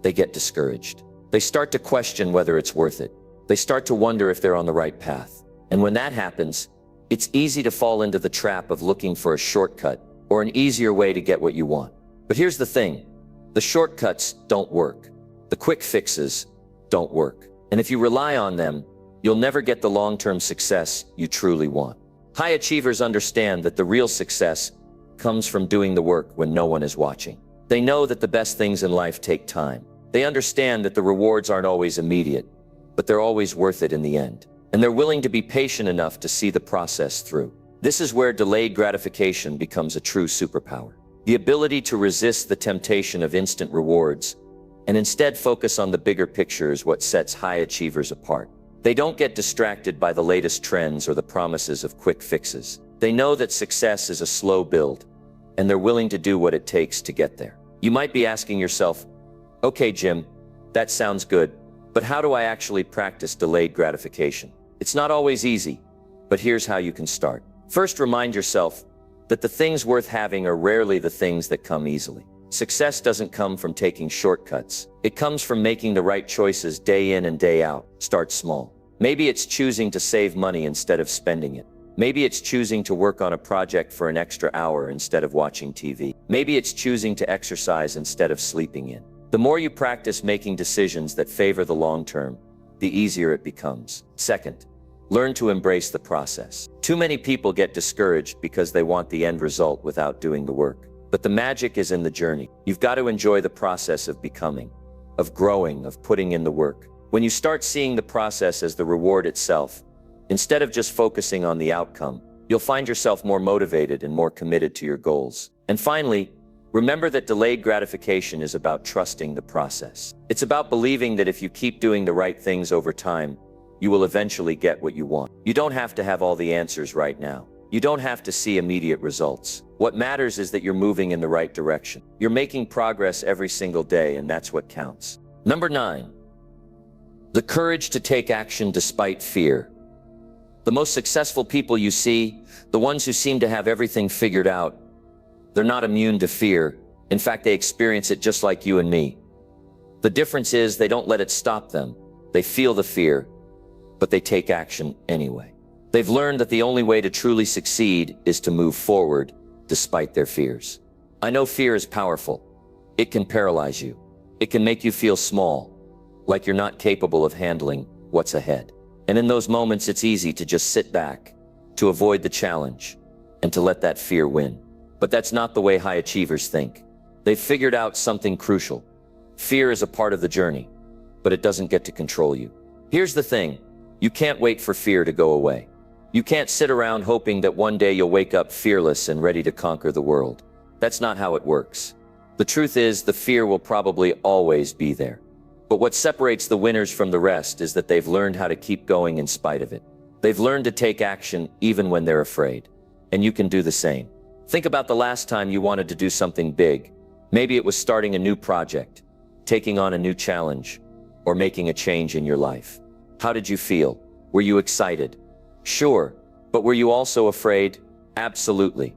they get discouraged. They start to question whether it's worth it. They start to wonder if they're on the right path. And when that happens, it's easy to fall into the trap of looking for a shortcut or an easier way to get what you want. But here's the thing, the shortcuts don't work. The quick fixes don't work. And if you rely on them, you'll never get the long-term success you truly want. High achievers understand that the real success comes from doing the work when no one is watching. They know that the best things in life take time. They understand that the rewards aren't always immediate, but they're always worth it in the end. And they're willing to be patient enough to see the process through. This is where delayed gratification becomes a true superpower. The ability to resist the temptation of instant rewards and instead focus on the bigger picture is what sets high achievers apart. They don't get distracted by the latest trends or the promises of quick fixes. They know that success is a slow build, and they're willing to do what it takes to get there. You might be asking yourself, okay, Jim, that sounds good, but how do I actually practice delayed gratification? It's not always easy, but here's how you can start. First, remind yourself that the things worth having are rarely the things that come easily. Success doesn't come from taking shortcuts. It comes from making the right choices day in and day out. Start small. Maybe it's choosing to save money instead of spending it. Maybe it's choosing to work on a project for an extra hour instead of watching TV. Maybe it's choosing to exercise instead of sleeping in. The more you practice making decisions that favor the long term, the easier it becomes. Second, learn to embrace the process. Too many people get discouraged because they want the end result without doing the work. But the magic is in the journey. You've got to enjoy the process of becoming, of growing, of putting in the work. When you start seeing the process as the reward itself, instead of just focusing on the outcome, you'll find yourself more motivated and more committed to your goals. And finally, remember that delayed gratification is about trusting the process. It's about believing that if you keep doing the right things over time, you will eventually get what you want. You don't have to have all the answers right now. You don't have to see immediate results. What matters is that you're moving in the right direction. You're making progress every single day, and that's what counts. Number 9, the courage to take action despite fear. The most successful people you see, the ones who seem to have everything figured out, they're not immune to fear. In fact, they experience it just like you and me. The difference is they don't let it stop them. They feel the fear, but they take action anyway. They've learned that the only way to truly succeed is to move forward despite their fears. I know fear is powerful. It can paralyze you. It can make you feel small, like you're not capable of handling what's ahead. And in those moments, it's easy to just sit back, to avoid the challenge, and to let that fear win. But that's not the way high achievers think. They've figured out something crucial. Fear is a part of the journey, but it doesn't get to control you. Here's the thing. You can't wait for fear to go away. You can't sit around hoping that one day you'll wake up fearless and ready to conquer the world. That's not how it works. The truth is, the fear will probably always be there. But what separates the winners from the rest is that they've learned how to keep going in spite of it. They've learned to take action even when they're afraid. And you can do the same. Think about the last time you wanted to do something big. Maybe it was starting a new project, taking on a new challenge, or making a change in your life. How did you feel? Were you excited? Sure, but were you also afraid? Absolutely.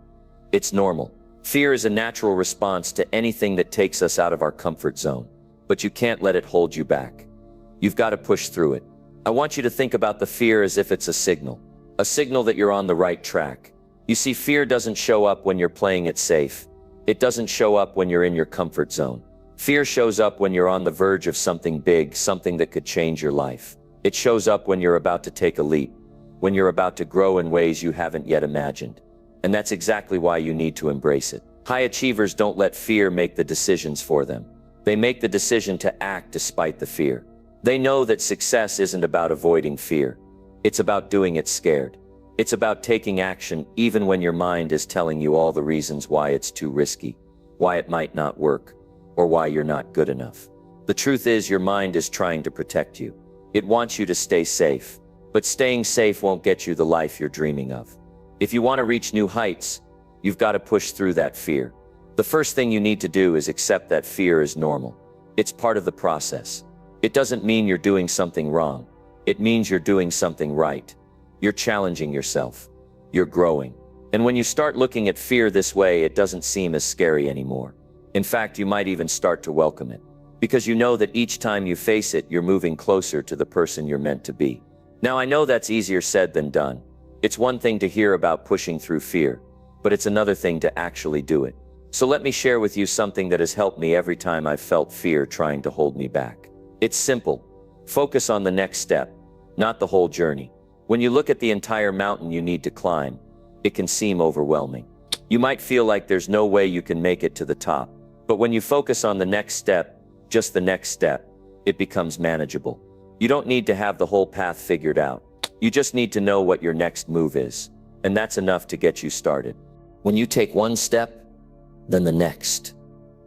It's normal. Fear is a natural response to anything that takes us out of our comfort zone. But you can't let it hold you back. You've got to push through it. I want you to think about the fear as if it's a signal that you're on the right track. You see, fear doesn't show up when you're playing it safe. It doesn't show up when you're in your comfort zone. Fear shows up when you're on the verge of something big, something that could change your life. It shows up when you're about to take a leap, when you're about to grow in ways you haven't yet imagined. And that's exactly why you need to embrace it. High achievers don't let fear make the decisions for them. They make the decision to act despite the fear. They know that success isn't about avoiding fear. It's about doing it scared. It's about taking action even when your mind is telling you all the reasons why it's too risky, why it might not work, or why you're not good enough. The truth is, your mind is trying to protect you. It wants you to stay safe. But staying safe won't get you the life you're dreaming of. If you want to reach new heights, you've got to push through that fear. The first thing you need to do is accept that fear is normal. It's part of the process. It doesn't mean you're doing something wrong. It means you're doing something right. You're challenging yourself. You're growing. And when you start looking at fear this way, it doesn't seem as scary anymore. In fact, you might even start to welcome it, because you know that each time you face it, you're moving closer to the person you're meant to be. Now, I know that's easier said than done. It's one thing to hear about pushing through fear, but it's another thing to actually do it. So let me share with you something that has helped me every time I've felt fear trying to hold me back. It's simple. Focus on the next step, not the whole journey. When you look at the entire mountain you need to climb, it can seem overwhelming. You might feel like there's no way you can make it to the top. But when you focus on the next step, just the next step, it becomes manageable. You don't need to have the whole path figured out. You just need to know what your next move is. And that's enough to get you started. When you take one step, then the next,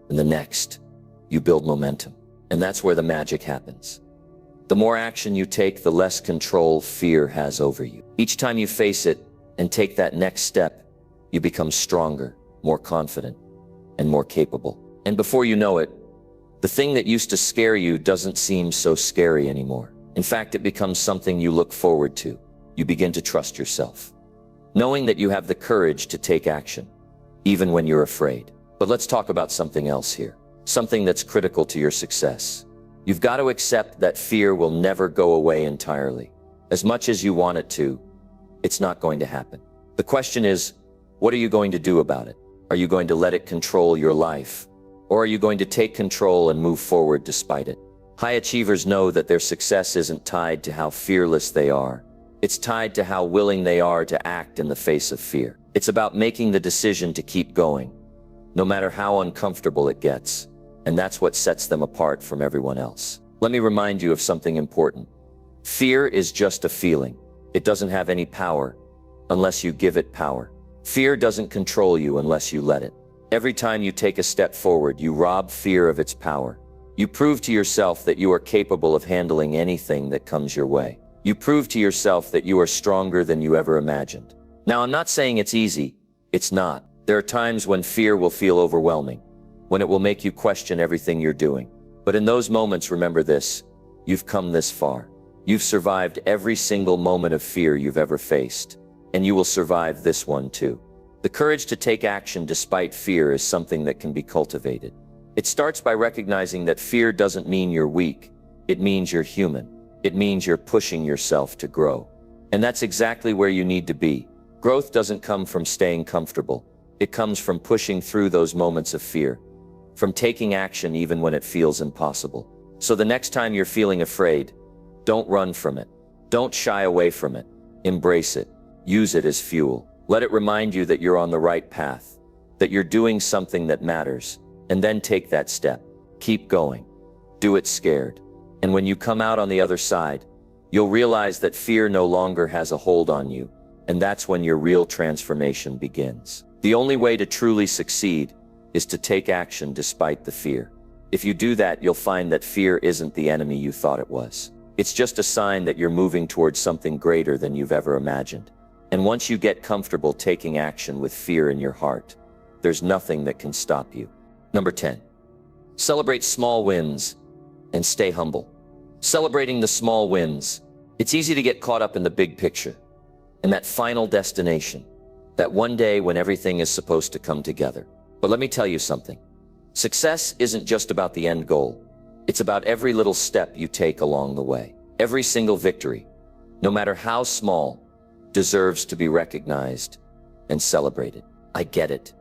and the next, you build momentum. And that's where the magic happens. The more action you take, the less control fear has over you. Each time you face it and take that next step, you become stronger, more confident, and more capable. And before you know it, the thing that used to scare you doesn't seem so scary anymore. In fact, it becomes something you look forward to. You begin to trust yourself, knowing that you have the courage to take action, even when you're afraid. But let's talk about something else here, something that's critical to your success. You've got to accept that fear will never go away entirely. As much as you want it to, it's not going to happen. The question is, what are you going to do about it? Are you going to let it control your life? Or are you going to take control and move forward despite it? High achievers know that their success isn't tied to how fearless they are. It's tied to how willing they are to act in the face of fear. It's about making the decision to keep going, no matter how uncomfortable it gets. And that's what sets them apart from everyone else. Let me remind you of something important. Fear is just a feeling. It doesn't have any power unless you give it power. Fear doesn't control you unless you let it. Every time you take a step forward, you rob fear of its power. You prove to yourself that you are capable of handling anything that comes your way. You prove to yourself that you are stronger than you ever imagined. Now, I'm not saying it's easy. It's not. There are times when fear will feel overwhelming, when it will make you question everything you're doing. But in those moments, remember this: you've come this far. You've survived every single moment of fear you've ever faced, and you will survive this one too. The courage to take action despite fear is something that can be cultivated. It starts by recognizing that fear doesn't mean you're weak. It means you're human. It means you're pushing yourself to grow. And that's exactly where you need to be. Growth doesn't come from staying comfortable. It comes from pushing through those moments of fear, from taking action even when it feels impossible. So the next time you're feeling afraid, don't run from it. Don't shy away from it. Embrace it. Use it as fuel. Let it remind you that you're on the right path, that you're doing something that matters, and then take that step. Keep going. Do it scared. And when you come out on the other side, you'll realize that fear no longer has a hold on you, and that's when your real transformation begins. The only way to truly succeed is to take action despite the fear. If you do that, you'll find that fear isn't the enemy you thought it was. It's just a sign that you're moving towards something greater than you've ever imagined. And once you get comfortable taking action with fear in your heart, there's nothing that can stop you. Number 10, celebrate small wins and stay humble. Celebrating the small wins. It's easy to get caught up in the big picture and that final destination, that one day when everything is supposed to come together. But let me tell you something. Success isn't just about the end goal. It's about every little step you take along the way. Every single victory, no matter how small, deserves to be recognized and celebrated. I get it.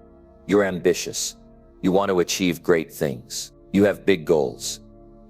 You're ambitious. You want to achieve great things. You have big goals,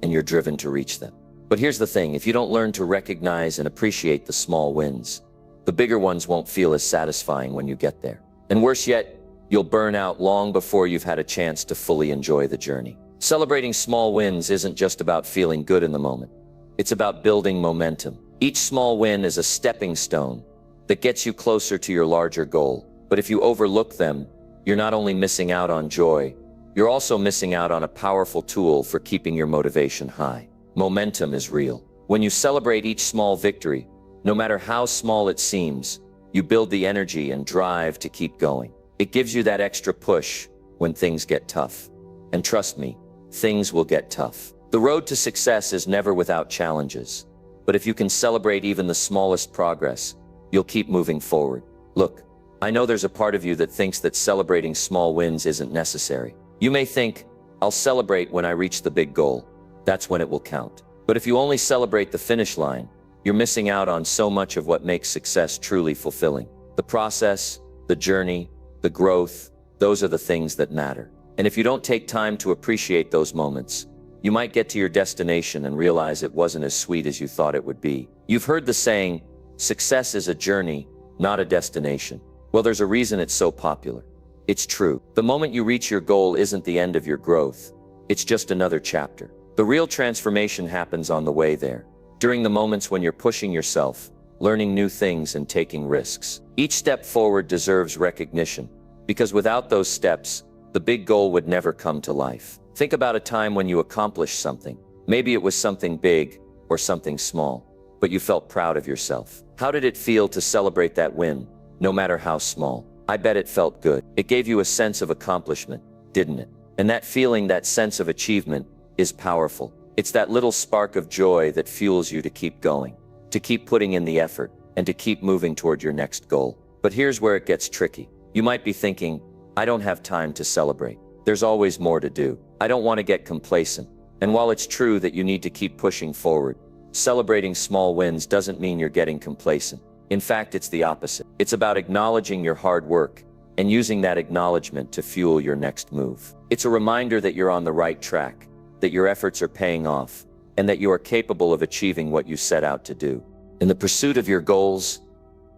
and you're driven to reach them. But here's the thing: if you don't learn to recognize and appreciate the small wins, the bigger ones won't feel as satisfying when you get there. And worse yet, you'll burn out long before you've had a chance to fully enjoy the journey. Celebrating small wins isn't just about feeling good in the moment. It's about building momentum. Each small win is a stepping stone that gets you closer to your larger goal. But if you overlook them, you're not only missing out on joy, you're also missing out on a powerful tool for keeping your motivation high. Momentum is real. When you celebrate each small victory, no matter how small it seems, you build the energy and drive to keep going. It gives you that extra push when things get tough. And trust me, things will get tough. The road to success is never without challenges. But if you can celebrate even the smallest progress, you'll keep moving forward. Look, I know there's a part of you that thinks that celebrating small wins isn't necessary. You may think, I'll celebrate when I reach the big goal. That's when it will count. But if you only celebrate the finish line, you're missing out on so much of what makes success truly fulfilling. The process, the journey, the growth, those are the things that matter. And if you don't take time to appreciate those moments, you might get to your destination and realize it wasn't as sweet as you thought it would be. You've heard the saying, success is a journey, not a destination. Well, there's a reason it's so popular. It's true. The moment you reach your goal isn't the end of your growth. It's just another chapter. The real transformation happens on the way there, during the moments when you're pushing yourself, learning new things and taking risks. Each step forward deserves recognition, because without those steps, the big goal would never come to life. Think about a time when you accomplished something. Maybe it was something big or something small, but you felt proud of yourself. How did it feel to celebrate that win, no matter how small? I bet it felt good. It gave you a sense of accomplishment, didn't it? And that feeling, that sense of achievement, is powerful. It's that little spark of joy that fuels you to keep going, to keep putting in the effort, and to keep moving toward your next goal. But here's where it gets tricky. You might be thinking, I don't have time to celebrate. There's always more to do. I don't want to get complacent. And while it's true that you need to keep pushing forward, celebrating small wins doesn't mean you're getting complacent. In fact, it's the opposite. It's about acknowledging your hard work and using that acknowledgement to fuel your next move. It's a reminder that you're on the right track, that your efforts are paying off, and that you are capable of achieving what you set out to do. In the pursuit of your goals,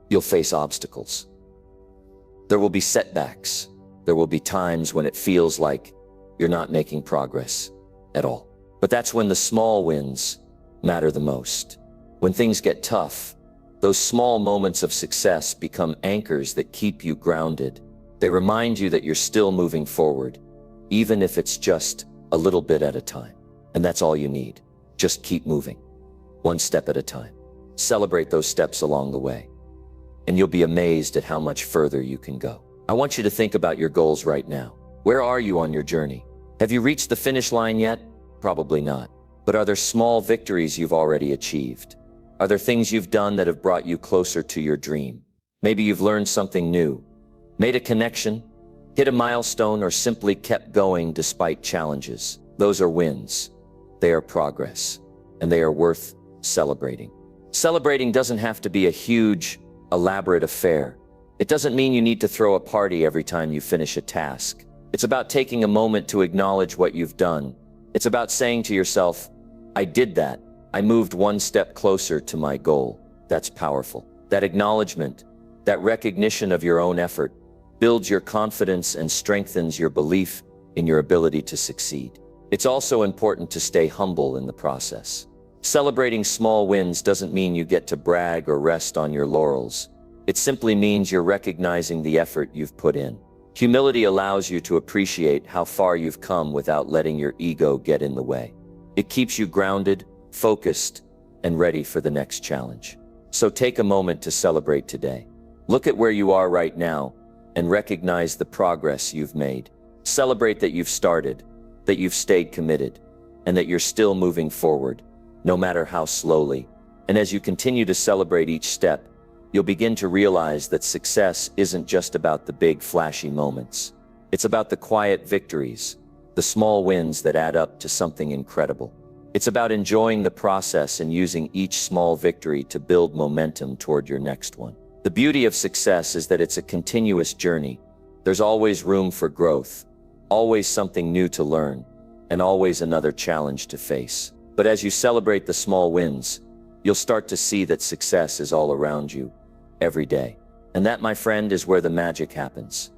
you'll face obstacles. There will be setbacks. There will be times when it feels like you're not making progress at all. But that's when the small wins matter the most. When things get tough, those small moments of success become anchors that keep you grounded. They remind you that you're still moving forward, even if it's just a little bit at a time. And that's all you need. Just keep moving, one step at a time. Celebrate those steps along the way, and you'll be amazed at how much further you can go. I want you to think about your goals right now. Where are you on your journey? Have you reached the finish line yet? Probably not. But are there small victories you've already achieved? Are there things you've done that have brought you closer to your dream? Maybe you've learned something new, made a connection, hit a milestone, or simply kept going despite challenges. Those are wins. They are progress, and they are worth celebrating. Celebrating doesn't have to be a huge, elaborate affair. It doesn't mean you need to throw a party every time you finish a task. It's about taking a moment to acknowledge what you've done. It's about saying to yourself, I did that. I moved one step closer to my goal. That's powerful. That acknowledgement, that recognition of your own effort, builds your confidence and strengthens your belief in your ability to succeed. It's also important to stay humble in the process. Celebrating small wins doesn't mean you get to brag or rest on your laurels. It simply means you're recognizing the effort you've put in. Humility allows you to appreciate how far you've come without letting your ego get in the way. It keeps you grounded, focused, and ready for the next challenge. So take a moment to celebrate today. Look at where you are right now and recognize the progress you've made. Celebrate that you've started, that you've stayed committed, and that you're still moving forward, no matter how slowly. And as you continue to celebrate each step, you'll begin to realize that success isn't just about the big, flashy moments. It's about the quiet victories, the small wins that add up to something incredible. It's about enjoying the process and using each small victory to build momentum toward your next one. The beauty of success is that it's a continuous journey. There's always room for growth, always something new to learn, and always another challenge to face. But as you celebrate the small wins, you'll start to see that success is all around you, every day. And that, my friend, is where the magic happens.